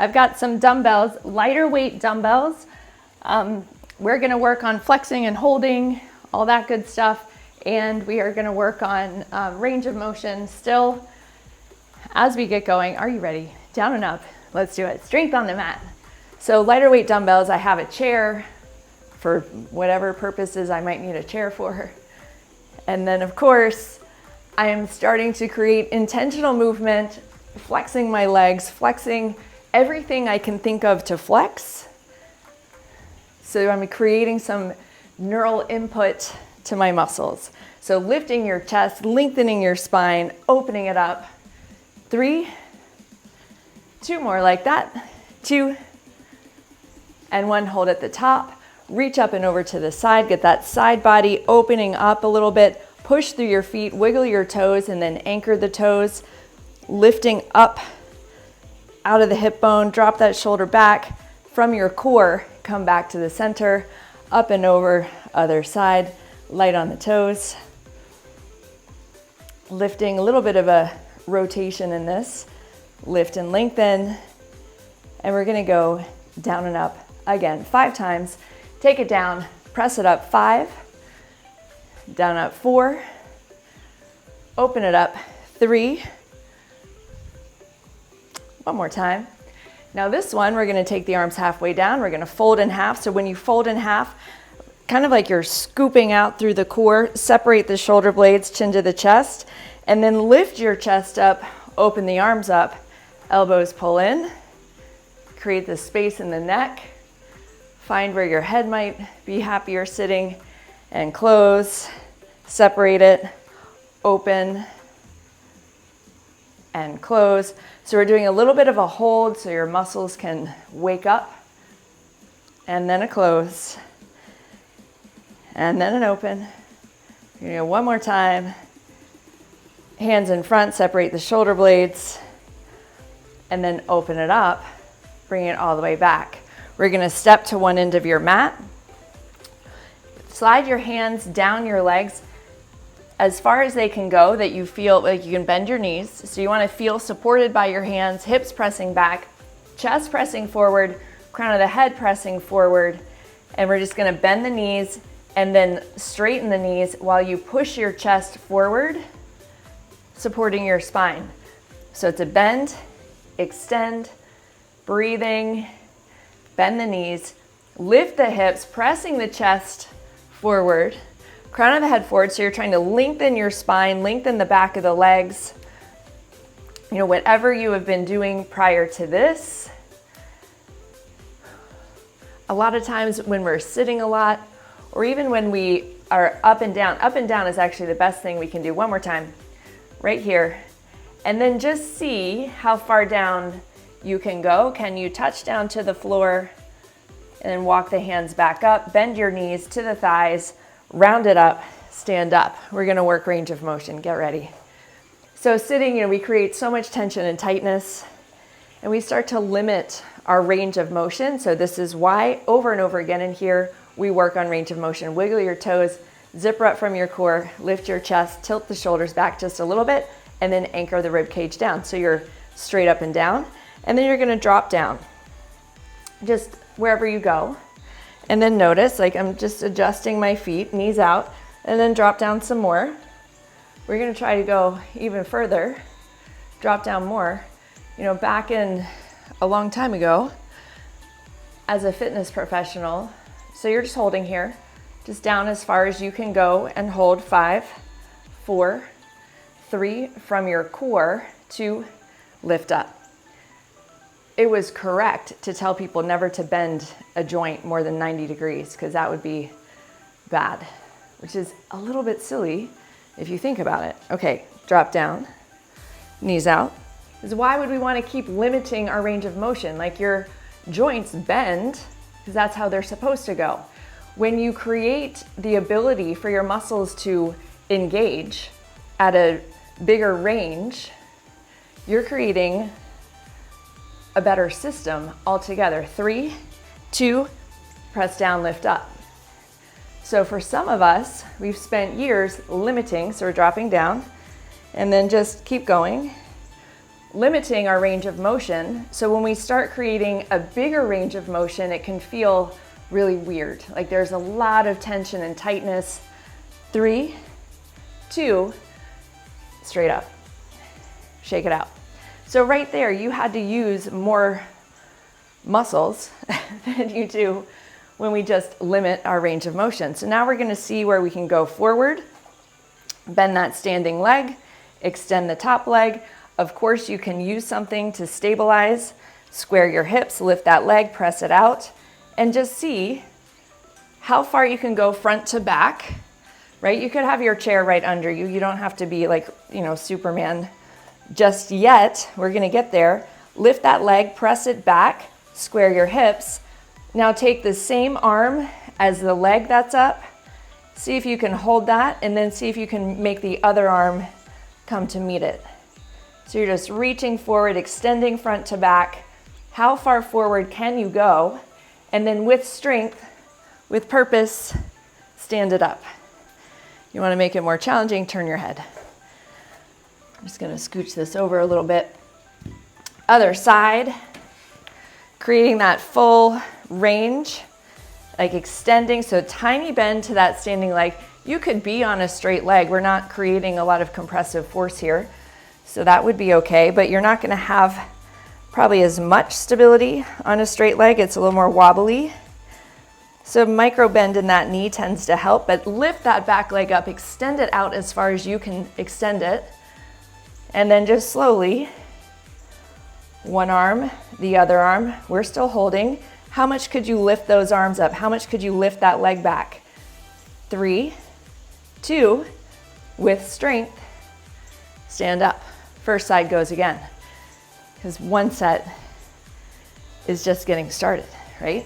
I've got some dumbbells, lighter weight dumbbells. We're gonna work on flexing and holding, all that good stuff. And we are gonna work on range of motion still as we get going. Are you ready? Down and up, let's do it. Strength on the mat. So lighter weight dumbbells, I have a chair for whatever purposes I might need a chair for. And then of course, I am starting to create intentional movement, flexing my legs, flexing everything I can think of to flex. So I'm creating some neural input to my muscles. So lifting your chest, lengthening your spine, opening it up. 3, 2 more like that. 2, and 1, hold at the top. Reach up and over to the side, get that side body opening up a little bit. Push through your feet, wiggle your toes, and then anchor the toes. Lifting up out of the hip bone, drop that shoulder back. From your core, come back to the center, up and over, other side, light on the toes. Lifting, a little bit of a rotation in this. Lift and lengthen. And we're gonna go down and up again, 5 times. Take it down, press it up, 5. Down, up, 4. Open it up, 3. One more time. Now this one, we're gonna take the arms halfway down. We're gonna fold in half. So when you fold in half, kind of like you're scooping out through the core, separate the shoulder blades, chin to the chest, and then lift your chest up, open the arms up, elbows pull in, create the space in the neck, find where your head might be happier sitting, and close, separate it, open, and close. So we're doing a little bit of a hold so your muscles can wake up, and then a close, and then an open. You're gonna go one more time. Hands in front, separate the shoulder blades, and then open it up, bring it all the way back. We're gonna step to one end of your mat. Slide your hands down your legs as far as they can go, that you feel like you can bend your knees. So you wanna feel supported by your hands, hips pressing back, chest pressing forward, crown of the head pressing forward. And we're just gonna bend the knees and then straighten the knees while you push your chest forward, supporting your spine. So it's a bend, extend, breathing, bend the knees, lift the hips, pressing the chest forward, crown of the head forward. So you're trying to lengthen your spine, lengthen the back of the legs. You know, whatever you have been doing prior to this. A lot of times when we're sitting a lot, or even when we are up and down is actually the best thing we can do. One more time, right here. And then just see how far down you can go. Can you touch down to the floor and then walk the hands back up, bend your knees to the thighs, round it up, stand up. We're gonna work range of motion, get ready. So sitting, you know, we create so much tension and tightness, and we start to limit our range of motion. So this is why over and over again in here, we work on range of motion. Wiggle your toes, zipper up from your core, lift your chest, tilt the shoulders back just a little bit, and then anchor the rib cage down. So you're straight up and down, and then you're gonna drop down, just wherever you go. And then notice, like I'm just adjusting my feet, knees out, and then drop down some more. We're gonna try to go even further, drop down more. You know, back in a long time ago, as a fitness professional, so you're just holding here, just down as far as you can go and hold. 5, 4, 3, from your core, 2, lift up. It was correct to tell people never to bend a joint more than 90 degrees because that would be bad, which is a little bit silly if you think about it. Okay, drop down, knees out. Because why would we want to keep limiting our range of motion? Like your joints bend because that's how they're supposed to go. When you create the ability for your muscles to engage at a bigger range, you're creating a better system altogether. 3, 2, press down, lift up. So for some of us, we've spent years limiting, so we're dropping down, and then just keep going. limiting our range of motion. So when we start creating a bigger range of motion, it can feel really weird. Like there's a lot of tension and tightness. 3, 2, straight up. Shake it out. So right there, you had to use more muscles than you do when we just limit our range of motion. So now we're going to see where we can go forward, bend that standing leg, extend the top leg. Of course, you can use something to stabilize, square your hips, lift that leg, press it out, and just see how far you can go front to back, right? You could have your chair right under you. You don't have to be like, Superman just yet. We're going to get there. Lift that leg, press it back, square your hips. Now take the same arm as the leg that's up. See if you can hold that, and then see if you can make the other arm come to meet it. So you're just reaching forward, extending front to back. How far forward can you go? And then with strength, with purpose, stand it up. You want to make it more challenging, turn your head. I'm just going to scooch this over a little bit. Other side, creating that full range, like extending, so tiny bend to that standing leg. You could be on a straight leg. We're not creating a lot of compressive force here, so that would be okay, but you're not going to have probably as much stability on a straight leg. It's a little more wobbly. So micro bend in that knee tends to help, but lift that back leg up, extend it out as far as you can extend it, and then just slowly, one arm, the other arm, we're still holding. How much could you lift those arms up? How much could you lift that leg back? 3, 2, with strength, stand up. First side goes again, because one set is just getting started, right?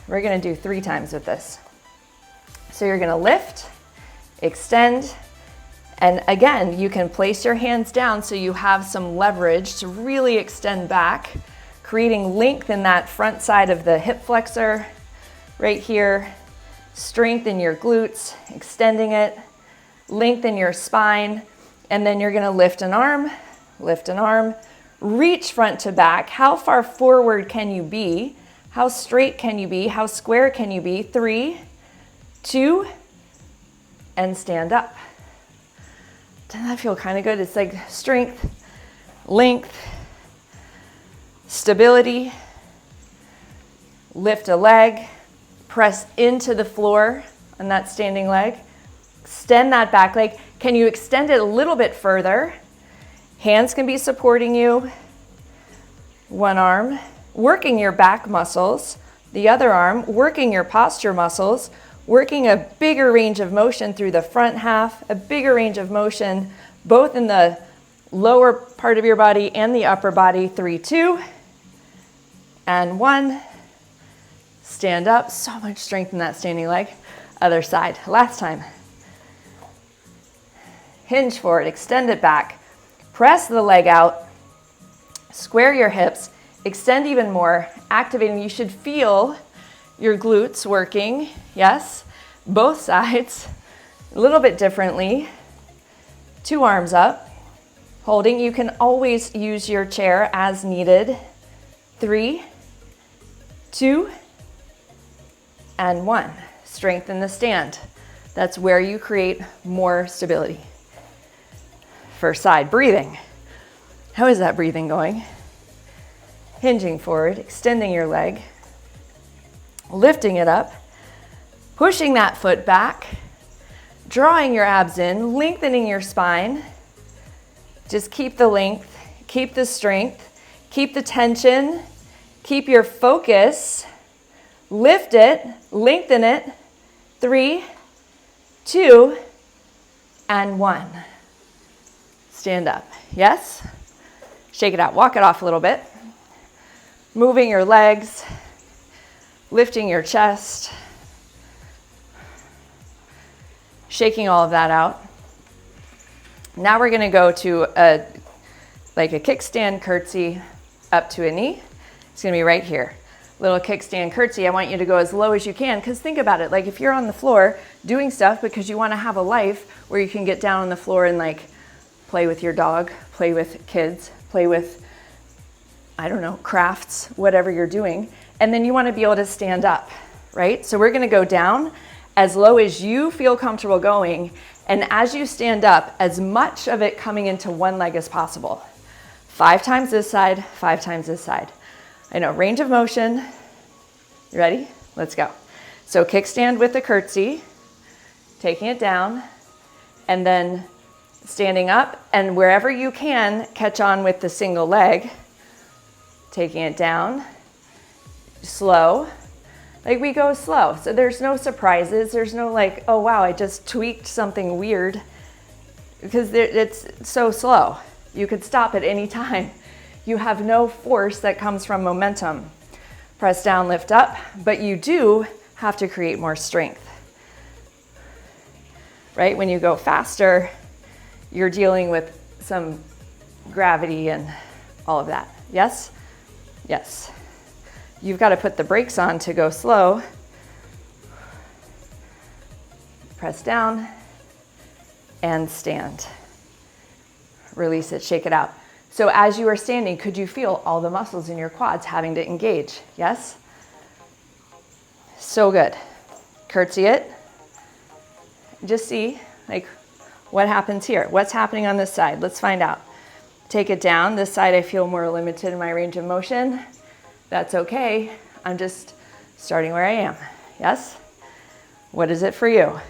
We're going to do 3 times with this. So you're going to lift, extend, and again, you can place your hands down so you have some leverage to really extend back, creating length in that front side of the hip flexor right here. Strengthen your glutes, extending it, lengthen your spine, and then you're going to lift an arm, reach front to back. How far forward can you be? How straight can you be? How square can you be? 3, 2, and stand up. Doesn't that feel kind of good? It's like strength, length, stability. Lift a leg, press into the floor on that standing leg. Extend that back leg. Can you extend it a little bit further? Hands can be supporting you. One arm, working your back muscles. The other arm, working your posture muscles, working a bigger range of motion through the front half, a bigger range of motion, both in the lower part of your body and the upper body. 3, 2, and 1. Stand up. So much strength in that standing leg. Other side. Last time. Hinge forward, extend it back. Press the leg out. Square your hips. Extend even more. Activating. You should feel your glutes working. Yes. Both sides. A little bit differently. 2 arms up. Holding. You can always use your chair as needed. 3, 2, and 1. Strengthen the stand. That's where you create more stability. First side, breathing. How is that breathing going? Hinging forward, extending your leg, lifting it up, pushing that foot back, drawing your abs in, lengthening your spine. Just keep the length, keep the strength, keep the tension, keep your focus. Lift it, lengthen it. 3, 2, and 1. Stand up. Yes? Shake it out. Walk it off a little bit. Moving your legs, lifting your chest, shaking all of that out. Now we're going to go to a kickstand curtsy up to a knee. It's going to be right here. Little kickstand curtsy. I want you to go as low as you can, because think about it. Like if you're on the floor doing stuff because you want to have a life where you can get down on the floor and like play with your dog, play play with kids, play with, I don't know, crafts, whatever you're doing. And then you want to be able to stand up, right? So we're going to go down as low as you feel comfortable going. And as you stand up, as much of it coming into one leg as possible. 5 times this side, 5 times this side. I know, range of motion. You ready? Let's go. So kickstand with the curtsy, taking it down, and then standing up, and wherever you can, catch on with the single leg, taking it down, slow. Like we go slow, so there's no surprises. There's no like, oh wow, I just tweaked something weird, because it's so slow. You could stop at any time. You have no force that comes from momentum. Press down, lift up, but you do have to create more strength, right? When you go faster, you're dealing with some gravity and all of that. Yes? Yes. You've got to put the brakes on to go slow. Press down and stand. Release it, shake it out. So as you are standing, could you feel all the muscles in your quads having to engage? Yes? So good. Curtsy it. Just see like what happens here. What's happening on this side? Let's find out. Take it down. This side I feel more limited in my range of motion. That's okay. I'm just starting where I am. Yes? What is it for you?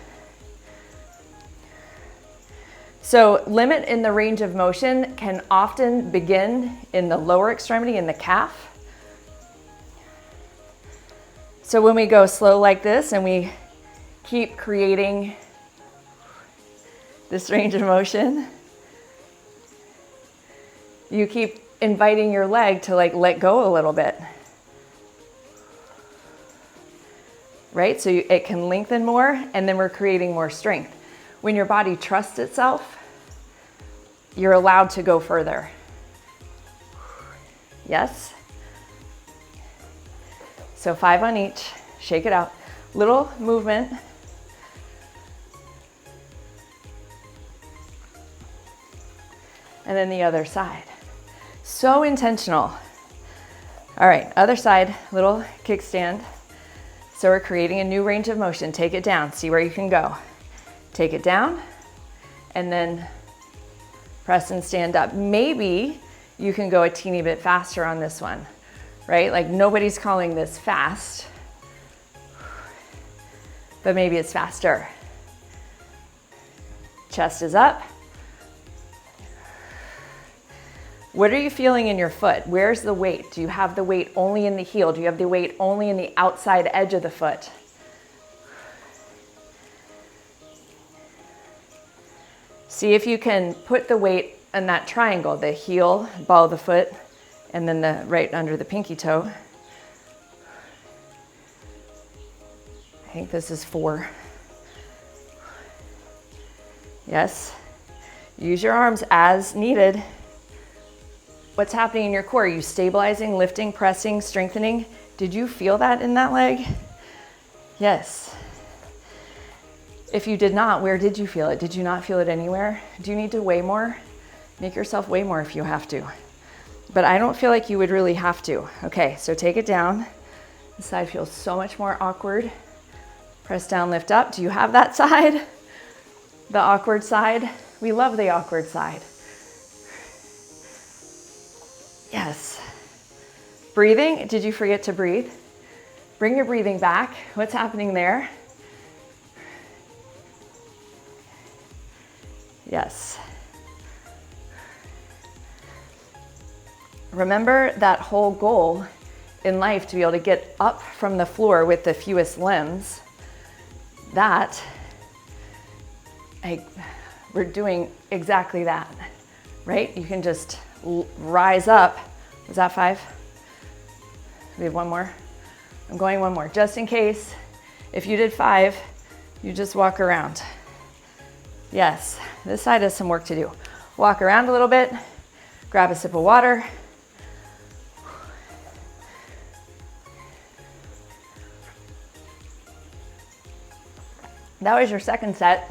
So limit in the range of motion can often begin in the lower extremity, in the calf. So when we go slow like this and we keep creating this range of motion, you keep inviting your leg to like let go a little bit. Right? So it can lengthen more, and then we're creating more strength. When your body trusts itself, you're allowed to go further. Yes? So 5 on each, shake it out. Little movement. And then the other side. So intentional. All right, other side, little kickstand. So we're creating a new range of motion. Take it down, see where you can go. Take it down, and then press and stand up. Maybe you can go a teeny bit faster on this one, right? Like nobody's calling this fast, but maybe it's faster. Chest is up. What are you feeling in your foot? Where's the weight? Do you have the weight only in the heel? Do you have the weight only in the outside edge of the foot? See if you can put the weight in that triangle, the heel, ball of the foot, and then the right under the pinky toe. I think this is 4. Yes. Use your arms as needed. What's happening in your core? Are you stabilizing, lifting, pressing, strengthening? Did you feel that in that leg? Yes. If you did not, where did you feel it? Did you not feel it anywhere? Do you need to weigh more? Make yourself weigh more if you have to. But I don't feel like you would really have to. Okay, so take it down. This side feels so much more awkward. Press down, lift up. Do you have that side? The awkward side? We love the awkward side. Yes. Breathing, did you forget to breathe? Bring your breathing back. What's happening there? Yes. Remember that whole goal in life to be able to get up from the floor with the fewest limbs. We're doing exactly that, right? You can just rise up. Was that 5? We have one more. I'm going one more, just in case. If you did 5, you just walk around. Yes, this side has some work to do. Walk around a little bit, grab a sip of water. That was your second set,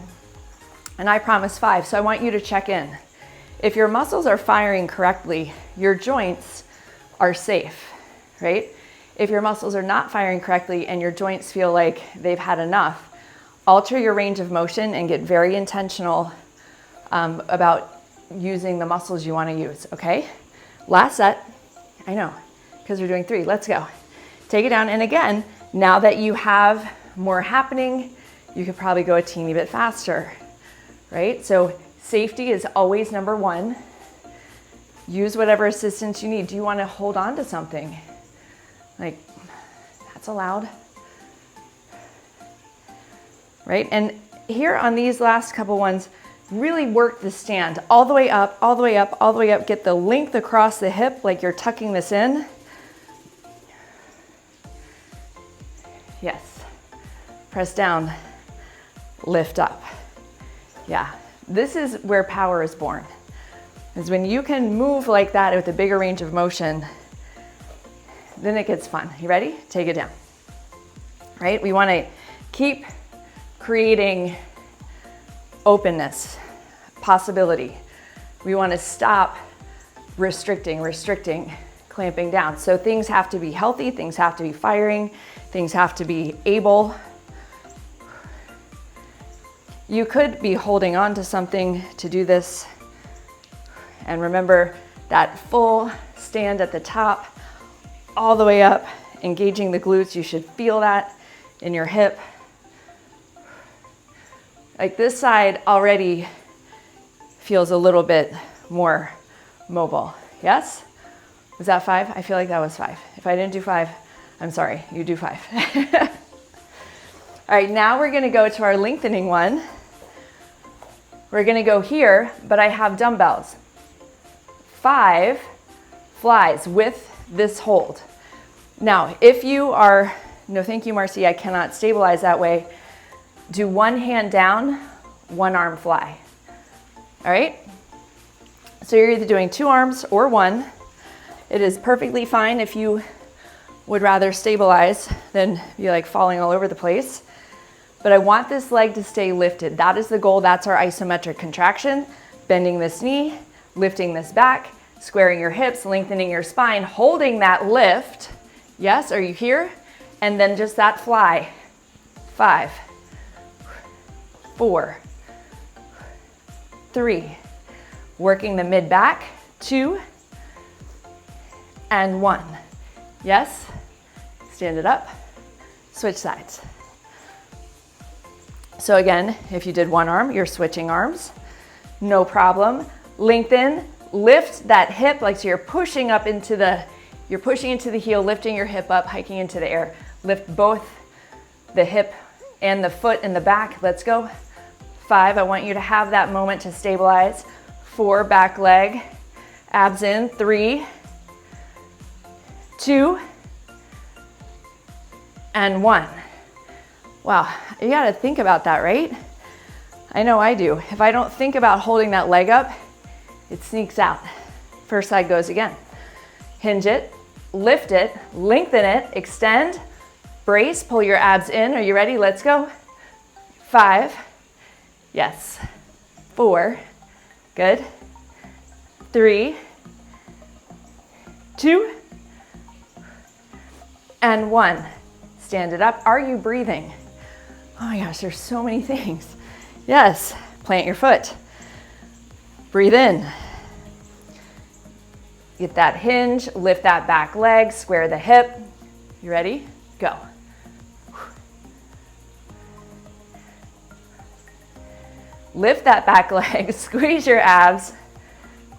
and I promised 5, so I want you to check in. If your muscles are firing correctly, your joints are safe, right? If your muscles are not firing correctly and your joints feel like they've had enough, alter your range of motion and get very intentional about using the muscles you want to use, okay? Last set, I know, because we're doing 3. Let's go. Take it down, and again, now that you have more happening, you could probably go a teeny bit faster, right? So safety is always number 1. Use whatever assistance you need. Do you want to hold on to something? Like, that's allowed, right? And here on these last couple ones, really work the stand all the way up, all the way up, all the way up. Get the length across the hip like you're tucking this in. Yes. Press down, lift up. Yeah, this is where power is born. Is when you can move like that with a bigger range of motion, then it gets fun. You ready? Take it down. Right? We want to keep creating openness, possibility. We want to stop restricting, clamping down. So things have to be healthy, things have to be firing, things have to be able. You could be holding on to something to do this. And remember that full stand at the top, all the way up, engaging the glutes. You should feel that in your hip. Like this side already feels a little bit more mobile. Yes? Was that 5? I feel like that was 5. If I didn't do 5, I'm sorry, you do 5. All right, now we're gonna go to our lengthening one. We're gonna go here, but I have dumbbells. 5 flies with this hold. Now, if you are, no thank you, Marcy, I cannot stabilize that way, do one hand down, one arm fly. All right? So you're either doing 2 arms or 1. It is perfectly fine if you would rather stabilize than be like falling all over the place. But I want this leg to stay lifted. That is the goal. That's our isometric contraction. Bending this knee, lifting this back, squaring your hips, lengthening your spine, holding that lift. Yes, are you here? And then just that fly. 5, 4, 3. Working the mid back. 2 and 1. Yes? Stand it up. Switch sides. So again, if you did 1 arm, you're switching arms. No problem. Lengthen. Lift that hip, like so you're pushing up into the, you're pushing into the heel, lifting your hip up, hiking into the air. Lift both the hip and the foot in the back. Let's go. 5, I want you to have that moment to stabilize. 4, back leg, abs in. 3, 2, and 1. Wow, you gotta think about that, right? I know I do. If I don't think about holding that leg up, it sneaks out. First side goes again. Hinge it, lift it, lengthen it, extend, brace, pull your abs in. Are you ready? Let's go. 5, yes. 4, good. 3, 2, and 1. Stand it up. Are you breathing? Oh my gosh, there's so many things. Yes, plant your foot. Breathe in. Get that hinge, lift that back leg, square the hip. You ready? Go. Lift that back leg, squeeze your abs.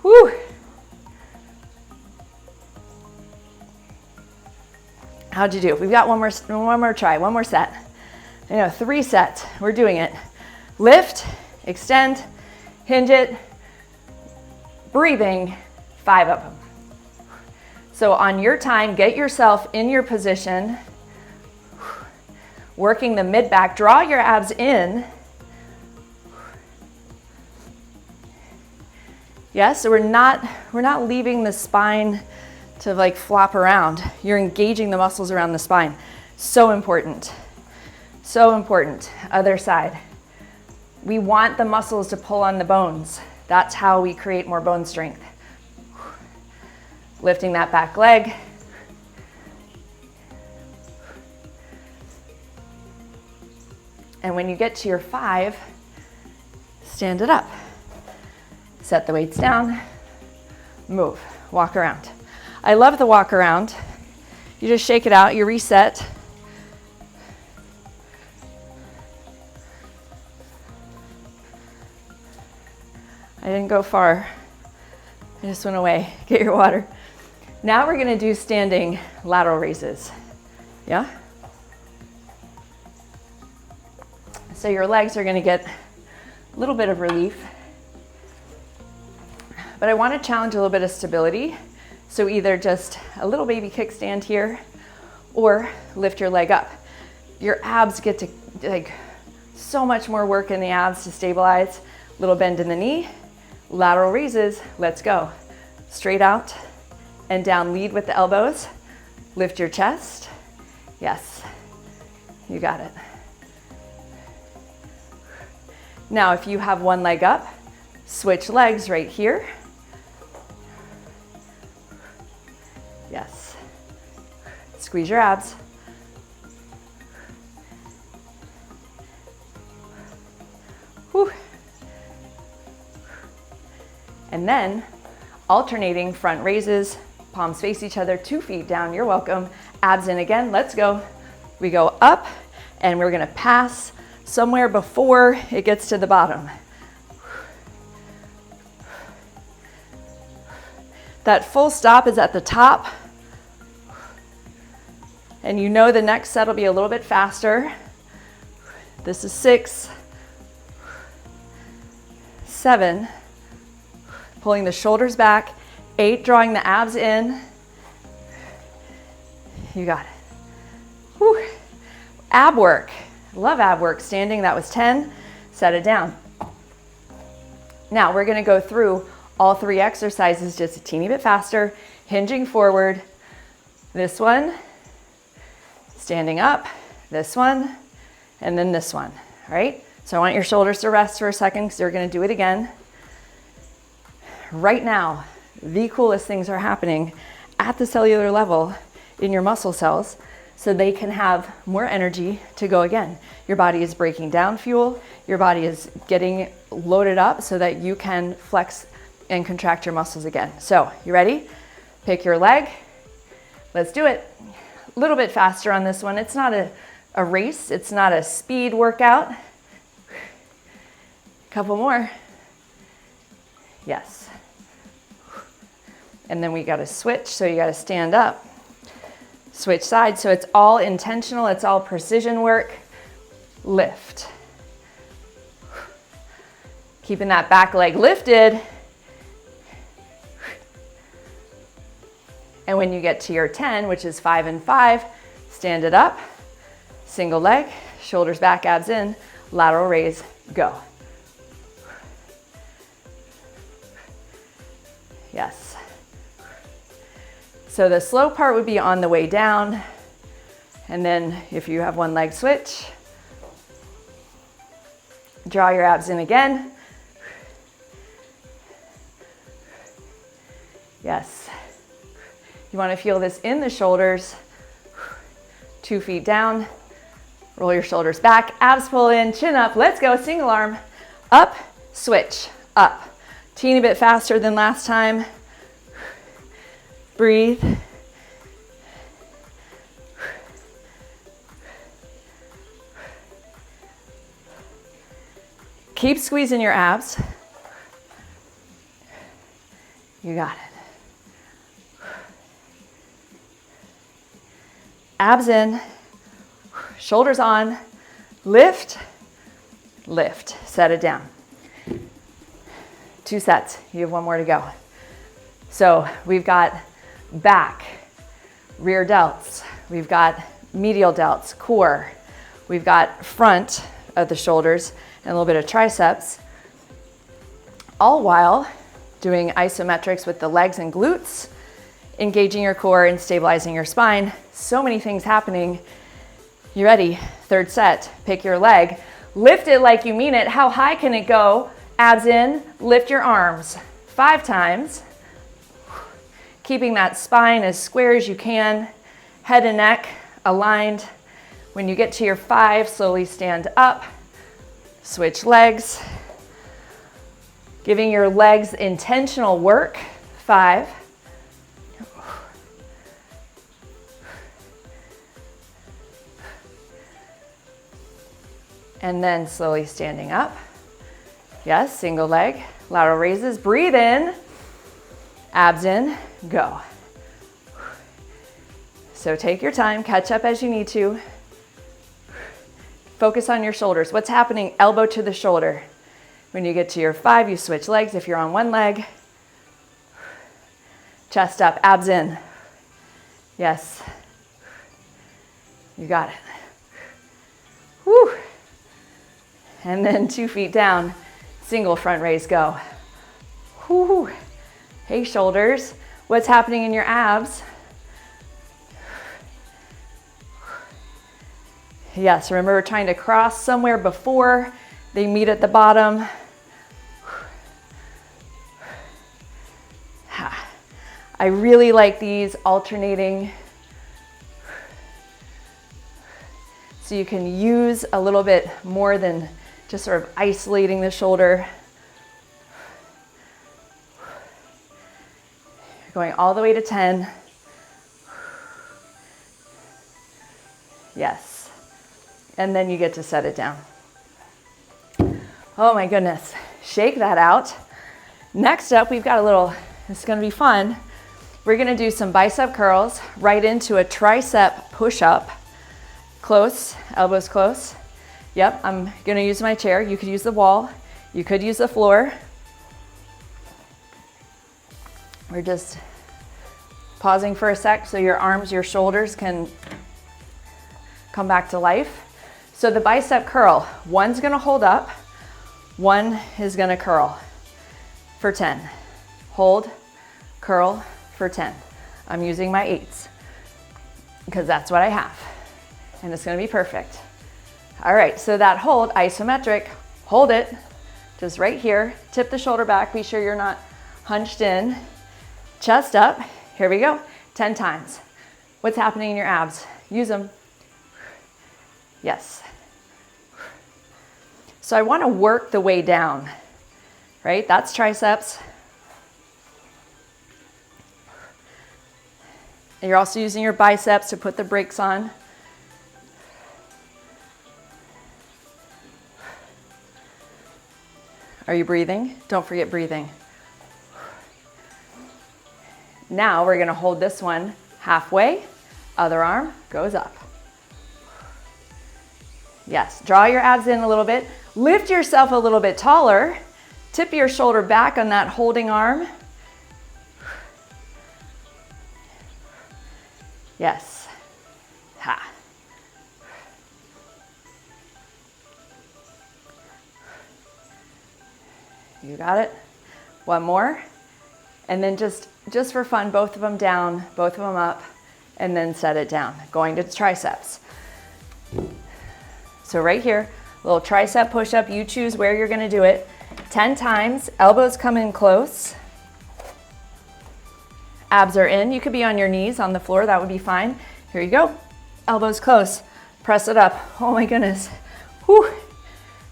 Whew. How'd you do? We've got one more try, one more set. I know, 3 sets. We're doing it. Lift, extend, hinge it, breathing, 5 of them. So on your time, get yourself in your position, working the mid back, draw your abs in. Yes, so we're not leaving the spine to like flop around. You're engaging the muscles around the spine. So important. So important. Other side. We want the muscles to pull on the bones. That's how we create more bone strength. Lifting that back leg. And when you get to your 5, stand it up. Set the weights down, move, walk around. I love the walk around. You just shake it out, you reset. I didn't go far. I just went away. Get your water. Now we're gonna do standing lateral raises. Yeah? So your legs are gonna get a little bit of relief. But I wanna challenge a little bit of stability. So either just a little baby kickstand here or lift your leg up. Your abs get to, like, so much more work in the abs to stabilize. Little bend in the knee. Lateral raises, let's go. Straight out and down, lead with the elbows. Lift your chest. Yes, you got it. Now, if you have one leg up, switch legs right here. Yes. Squeeze your abs. Whew. And then alternating front raises, palms face each other, 2 feet down, you're welcome. Abs in again, let's go. We go up and we're gonna pass somewhere before it gets to the bottom. That full stop is at the top. And you know the next set will be a little bit faster. This is 6, 7, pulling the shoulders back, 8, drawing the abs in. You got it. Whew. Ab work. Love ab work. Standing, that was 10. Set it down. Now we're gonna go through all 3 exercises just a teeny bit faster, hinging forward. This one, standing up, this one, and then this one, all right? So I want your shoulders to rest for a second because you're gonna do it again. Right now, the coolest things are happening at the cellular level in your muscle cells so they can have more energy to go again. Your body is breaking down fuel, your body is getting loaded up so that you can flex and contract your muscles again. So, you ready? Pick your leg. Let's do it. A little bit faster on this one. It's not a race, it's not a speed workout. Couple more. Yes. And then we gotta switch, so you gotta stand up, switch sides, so it's all intentional, it's all precision work. Lift. Keeping that back leg lifted. And when you get to your 10, which is 5 and 5, stand it up, single leg, shoulders back, abs in, lateral raise, go. Yes. So the slow part would be on the way down. And then if you have one leg switch, draw your abs in again. Yes. You want to feel this in the shoulders. 2 feet down. Roll your shoulders back. Abs pull in, chin up. Let's go. Single arm. Up, switch, up. Teeny bit faster than last time. Breathe. Keep squeezing your abs. You got it. Abs in, shoulders on, lift, lift, set it down. 2 sets, you have 1 more to go. So we've got back, rear delts, we've got medial delts, core, we've got front of the shoulders and a little bit of triceps, all while doing isometrics with the legs and glutes, engaging your core and stabilizing your spine. So many things happening. You ready? 3rd set, pick your leg, lift it like you mean it. How high can it go? Abs in, lift your arms 5 times. Keeping that spine as square as you can, head and neck aligned. When you get to your 5, slowly stand up, switch legs. Giving your legs intentional work, 5. And then slowly standing up. Yes, single leg, lateral raises, breathe in, abs in, go. So take your time, catch up as you need to. Focus on your shoulders. What's happening? Elbow to the shoulder. When you get to your 5, you switch legs if you're on one leg. Chest up, abs in. Yes. You got it. Whew. And then 2 feet down, single front raise, go. Whew. Hey, shoulders. What's happening in your abs? Yes, remember we're trying to cross somewhere before they meet at the bottom. I really like these alternating. So you can use a little bit more than just sort of isolating the shoulder. Going all the way to 10. Yes. And then you get to set it down. Oh my goodness. Shake that out. Next up, we've got a little, it's gonna be fun. We're gonna do some bicep curls right into a tricep push-up. Close, elbows close. Yep, I'm gonna use my chair. You could use the wall. You could use the floor. We're just pausing for a sec so your arms, your shoulders can come back to life. So the bicep curl, one's gonna hold up, one is gonna curl for 10. Hold, curl for 10. I'm using my 8s because that's what I have. And it's gonna be perfect. All right, so that hold, isometric, hold it, just right here. Tip the shoulder back, be sure you're not hunched in. Chest up, here we go, 10 times. What's happening in your abs? Use them. Yes. So I wanna work the way down, right? That's triceps. And you're also using your biceps to put the brakes on. Are you breathing? Don't forget breathing. Now we're gonna hold this one halfway, other arm goes up. Yes, draw your abs in a little bit, lift yourself a little bit taller, tip your shoulder back on that holding arm. Yes. Ha. You got it. One more. And then just for fun, both of them down, both of them up, and then set it down. Going to the triceps. So right here, little tricep push-up. You choose where you're gonna do it. 10 times, elbows come in close. Abs are in. You could be on your knees on the floor, that would be fine. Here you go. Elbows close. Press it up. Oh my goodness. Whew.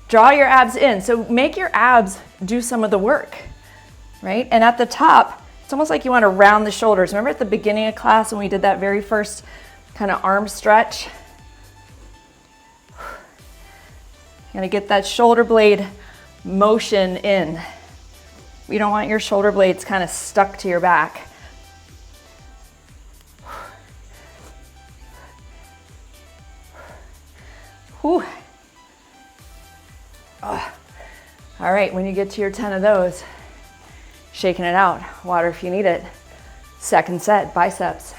Draw your abs in. So make your abs do some of the work, right? And at the top, it's almost like you want to round the shoulders. Remember at the beginning of class when we did that very first kind of arm stretch? You're gonna get that shoulder blade motion in. You don't want your shoulder blades kind of stuck to your back. Whew. Oh. All right, when you get to your 10 of those, shaking it out, water if you need it. Second set, biceps.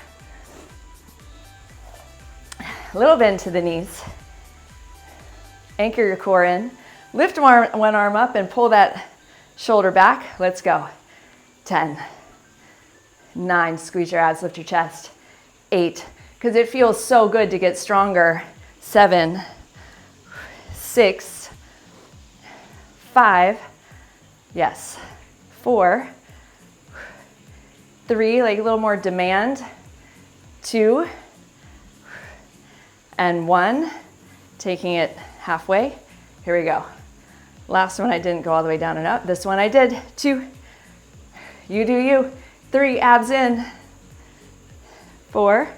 A little bend to the knees. Anchor your core in. Lift one arm up and pull that shoulder back. Let's go. 10, 9, squeeze your abs, lift your chest. 8, because it feels so good to get stronger. 7, 6, 5, Yes. 4, 3, like a little more demand. 2, and 1. Taking it halfway. Here we go. Last one I didn't go all the way down and up. This one I did. 2. You do you. 3, abs in. 4,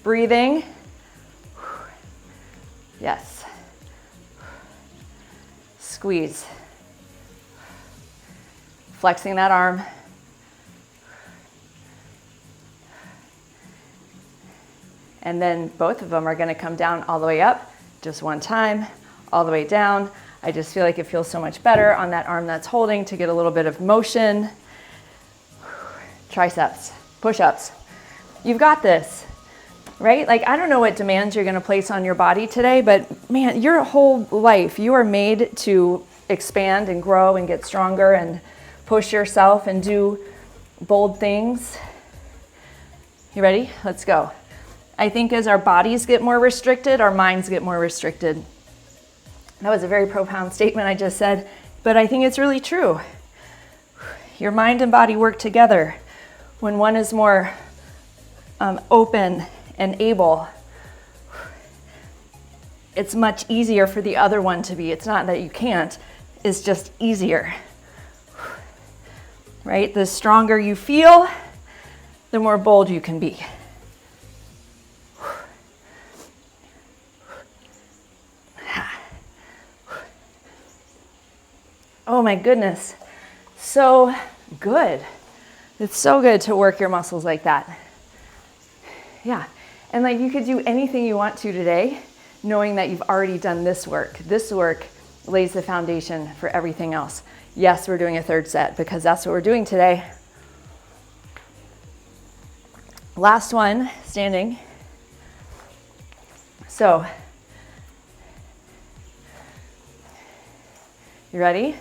breathing. Yes. Squeeze. Flexing that arm. And then both of them are going to come down all the way up, just one time, all the way down. I just feel like it feels so much better on that arm that's holding to get a little bit of motion. Triceps, push-ups. You've got this, right? Like, I don't know what demands you're going to place on your body today, but man, your whole life, you are made to expand and grow and get stronger and push yourself and do bold things. You ready? Let's go. I think as our bodies get more restricted, our minds get more restricted. That was a very profound statement I just said, but I think it's really true. Your mind and body work together. When one is more open and able, it's much easier for the other one to be. It's not that you can't, it's just easier. Right? The stronger you feel, the more bold you can be. Oh my goodness, so good. It's so good to work your muscles like that. Yeah, and like you could do anything you want to today, knowing that you've already done this work. This work lays the foundation for everything else. Yes, we're doing a third set because that's what we're doing today. Last one, standing. So, you ready?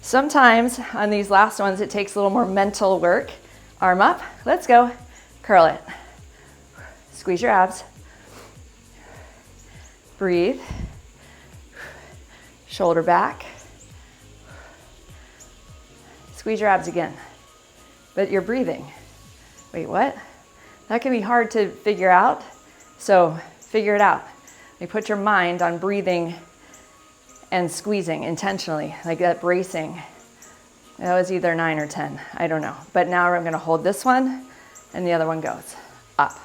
Sometimes on these last ones, it takes a little more mental work. Arm up, let's go. Curl it. Squeeze your abs. Breathe. Shoulder back. Squeeze your abs again. But you're breathing. Wait, what? That can be hard to figure out. So figure it out. You put your mind on breathing and squeezing intentionally, like that bracing. That was either 9 or 10, I don't know. But now I'm gonna hold this one and the other one goes up.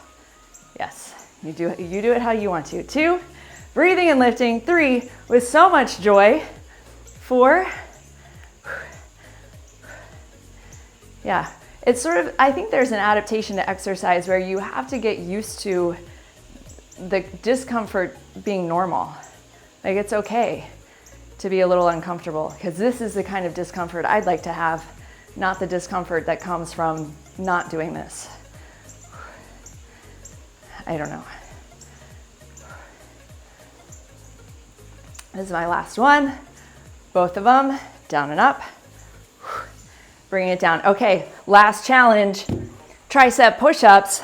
Yes, you do it how you want to. 2, breathing and lifting. 3, with so much joy. 4, yeah. It's sort of, I think there's an adaptation to exercise where you have to get used to the discomfort being normal. Like it's okay to be a little uncomfortable because this is the kind of discomfort I'd like to have, not the discomfort that comes from not doing this. I don't know. This is my last one. Both of them, down and up. Bring it down. Okay, last challenge, tricep push-ups.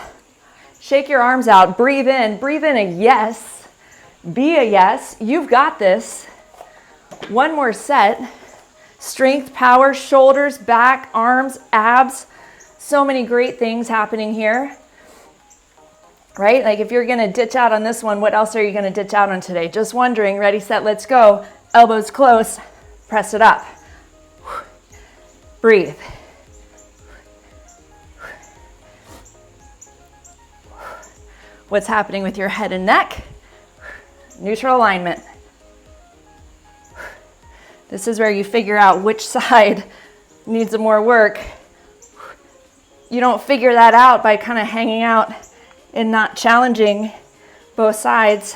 Shake your arms out, breathe in a yes. Be a yes, you've got this. One more set. Strength, power, shoulders, back, arms, abs. So many great things happening here. Right? Like if you're gonna ditch out on this one, what else are you gonna ditch out on today? Just wondering, ready, set, let's go. Elbows close, press it up. Breathe. What's happening with your head and neck? Neutral alignment. This is where you figure out which side needs more work. You don't figure that out by kind of hanging out and not challenging both sides,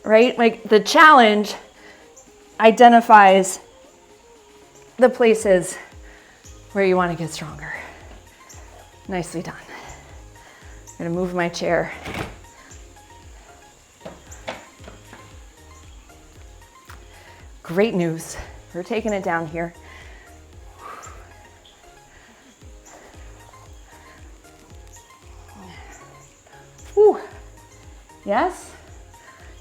right? Like the challenge identifies the places where you want to get stronger. Nicely done. I'm going to move my chair. Great news. We're taking it down here. Whew. Yes?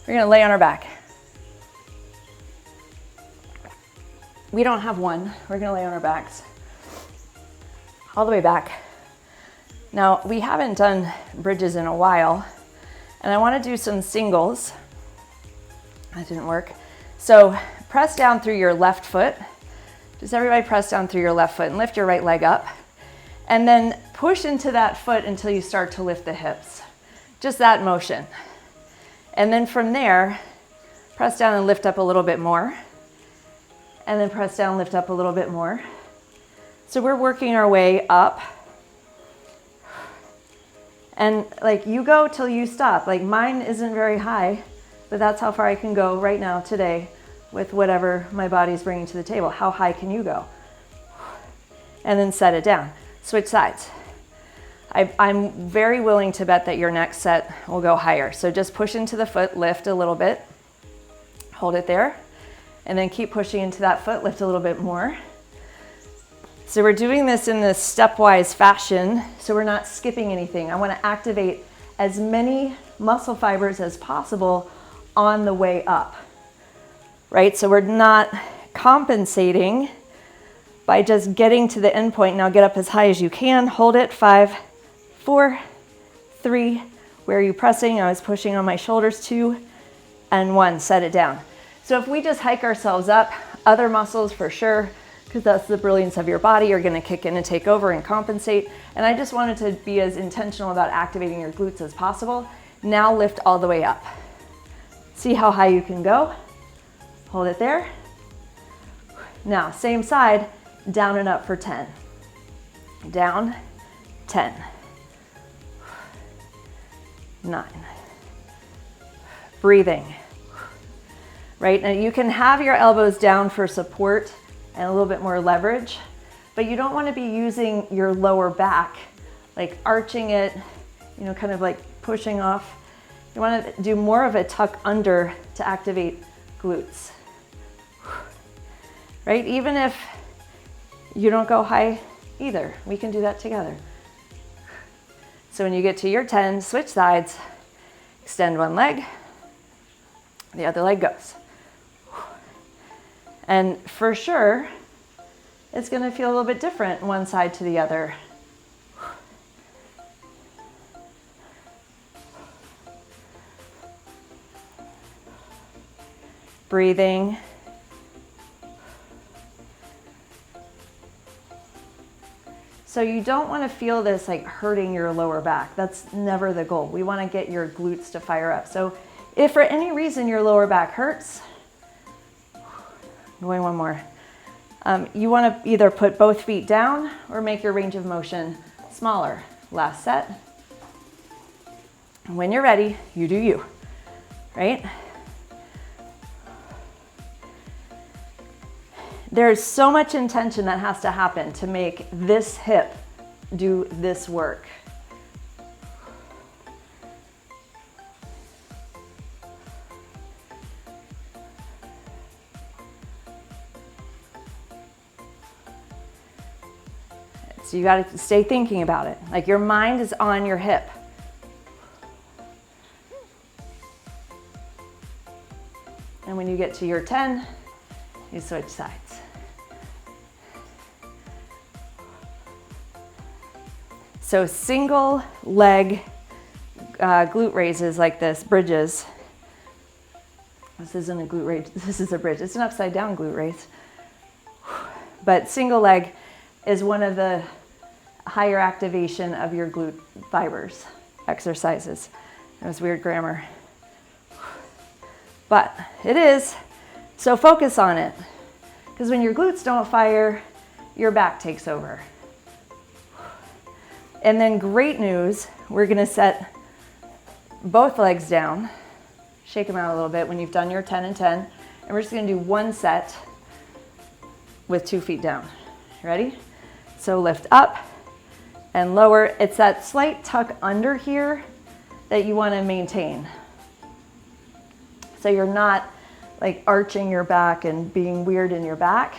We're going to lay on our back. we don't have one. We're gonna lay on our backs all the way back. Now, we haven't done bridges in a while, and I wanna do some singles. That didn't work. So press down through your left foot. Just everybody press down through your left foot and lift your right leg up. And then push into that foot until you start to lift the hips. Just that motion. And then from there, press down and lift up a little bit more. And then press down, lift up a little bit more. So we're working our way up. And like you go till you stop. Like mine isn't very high, but that's how far I can go right now today with whatever my body's bringing to the table. How high can you go? And then set it down. Switch sides. I'm very willing to bet that your next set will go higher. So just push into the foot, lift a little bit, hold it there, and then keep pushing into that foot, lift a little bit more. So we're doing this in this stepwise fashion, so we're not skipping anything. I want to activate as many muscle fibers as possible on the way up, right? So we're not compensating by just getting to the end point. Now get up as high as you can, hold it, 5, 4, 3, where are you pressing? I was pushing on my shoulders, 2, and 1, set it down. So if we just hike ourselves up, other muscles for sure, because that's the brilliance of your body, are gonna kick in and take over and compensate. And I just wanted to be as intentional about activating your glutes as possible. Now lift all the way up. See how high you can go. Hold it there. Now, same side, down and up for 10. Down, 10. 9. Breathing. Right, now you can have your elbows down for support and a little bit more leverage, but you don't want to be using your lower back, like arching it, you know, kind of like pushing off. You want to do more of a tuck under to activate glutes. Right, even if you don't go high either, we can do that together. So when you get to your 10, switch sides, extend one leg, the other leg goes. And for sure, it's going to feel a little bit different one side to the other. Breathing. So you don't want to feel this like hurting your lower back. That's never the goal. We want to get your glutes to fire up. So if for any reason your lower back hurts, going one more. You want to either put both feet down or make your range of motion smaller. Last set. When you're ready, you do you, right? There's so much intention that has to happen to make this hip do this work. So you got to stay thinking about it. Like your mind is on your hip. And when you get to your 10, you switch sides. So single leg glute raises like this, bridges. This isn't a glute raise, this is a bridge. It's an upside down glute raise. But single leg is one of the higher activation of your glute fibers exercises. That was weird grammar. But it is, so focus on it. Because when your glutes don't fire, your back takes over. And then great news, we're gonna set both legs down, shake them out a little bit when you've done your 10 and 10, and we're just gonna do one set with 2 feet down. Ready? So lift up and lower. It's that slight tuck under here that you wanna maintain. So you're not like arching your back and being weird in your back.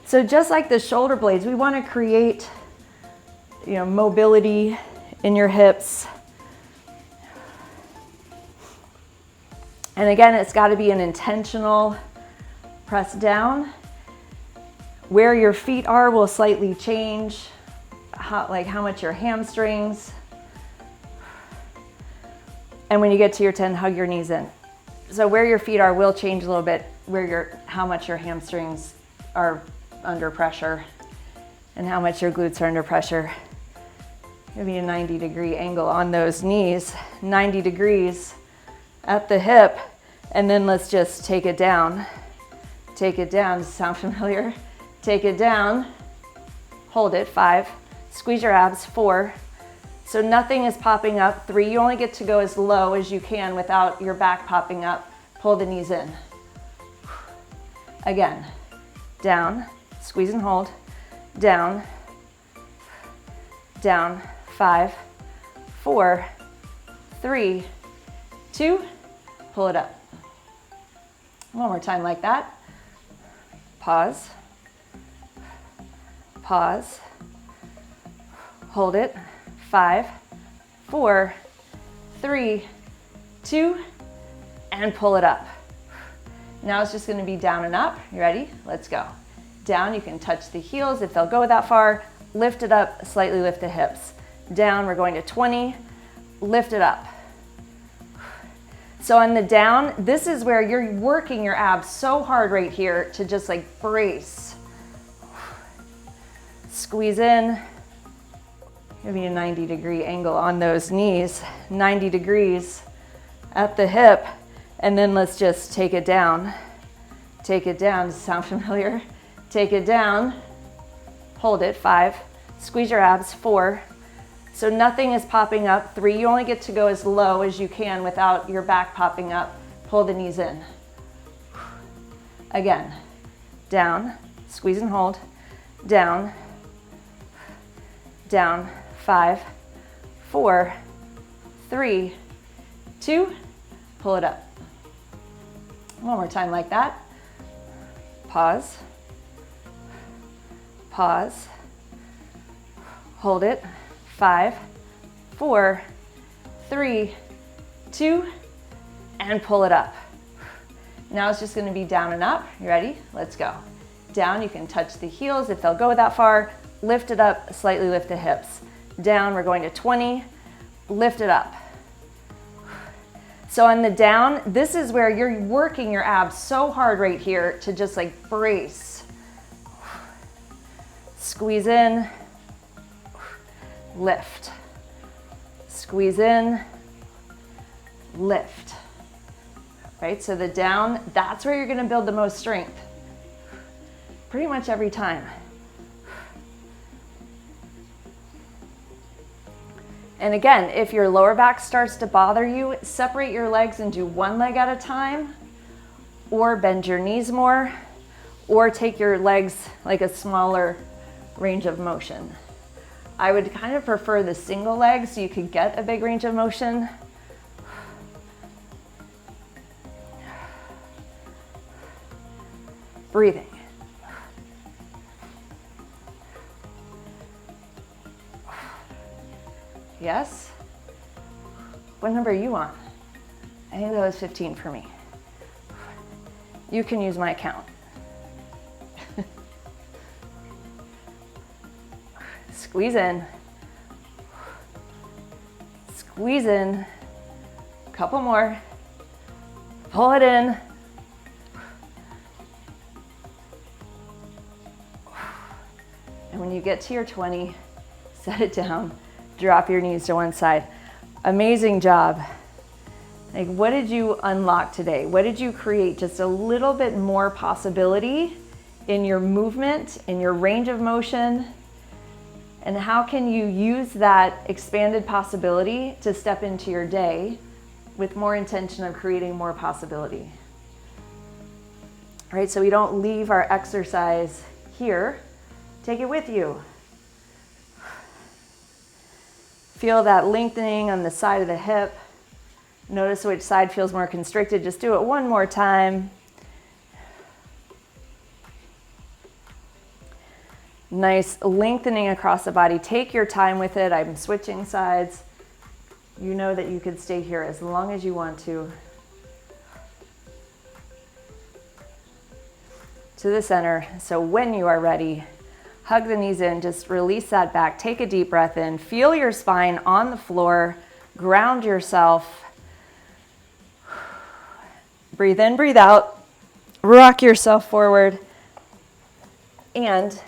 So just like the shoulder blades, we wanna create, you know, mobility in your hips. And again, it's got to be an intentional Press down. Where your feet are will slightly change, like how much your hamstrings. And when you get to your 10, hug your knees in. So where your feet are will change a little bit, how much your hamstrings are under pressure and how much your glutes are under pressure. Maybe a 90-degree angle on those knees, 90 degrees at the hip, and then let's just take it down. Take it down. Does it sound familiar? Take it down. Hold it. 5. Squeeze your abs. 4. So nothing is popping up. 3. You only get to go as low as you can without your back popping up. Pull the knees in. Again. Down. Squeeze and hold. Down. Down. 5, 4, 3, 2, pull it up. One more time like that. Pause. Pause. Hold it. 5, 4, 3, 2, and pull it up. Now it's just going to be down and up. You ready? Let's go. Down, you can touch the heels if they'll go that far. Lift it up, slightly lift the hips. Down, we're going to 20, lift it up. So on the down, this is where you're working your abs so hard right here to just like brace. Squeeze in, maybe a 90-degree angle on those knees, 90 degrees at the hip, and then let's just take it down. Take it down. Does it sound familiar? Take it down, hold it. 5, squeeze your abs. 4. So nothing is popping up. 3, you only get to go as low as you can without your back popping up. Pull the knees in. Again, down, squeeze and hold, down, down. 5, 4, 3, 2, pull it up. One more time like that. Pause, pause, hold it. 5, 4, 3, 2, and pull it up. Now it's just going to be down and up. You ready? Let's go. Down, you can touch the heels if they'll go that far. Lift it up, slightly lift the hips. Down, we're going to 20, lift it up. So on the down, this is where you're working your abs so hard right here to just like brace. Squeeze in. Lift. Squeeze in, lift. Right, so the down, that's where you're gonna build the most strength. Pretty much every time. And again, if your lower back starts to bother you, separate your legs and do one leg at a time, or bend your knees more, or take your legs like a smaller range of motion. I would kind of prefer the single leg so you could get a big range of motion. Breathing. Yes? What number are you on? I think that was 15 for me. You can use my count. Squeeze in. Squeeze in. Couple more. Pull it in. And when you get to your 20, set it down. Drop your knees to one side. Amazing job. Like, what did you unlock today? What did you create? Just a little bit more possibility in your movement, in your range of motion. And how can you use that expanded possibility to step into your day with more intention of creating more possibility? All right, so we don't leave our exercise here. Take it with you. Feel that lengthening on the side of the hip. Notice which side feels more constricted. Just do it one more time. Nice lengthening across the body. Take your time with it. I'm switching sides. You know that you could stay here as long as you want to. to the center. So when you are ready, hug the knees in, just release that back, take a deep breath in, feel your spine on the floor, ground yourself. Breathe in, breathe out, rock yourself forward, and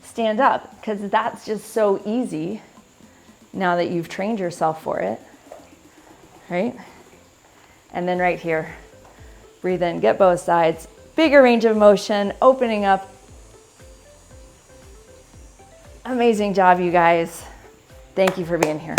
stand up, because that's just so easy now that you've trained yourself for it, right? And then right here, breathe in, get both sides, bigger range of motion, opening up. Amazing job, you guys. Thank you for being here.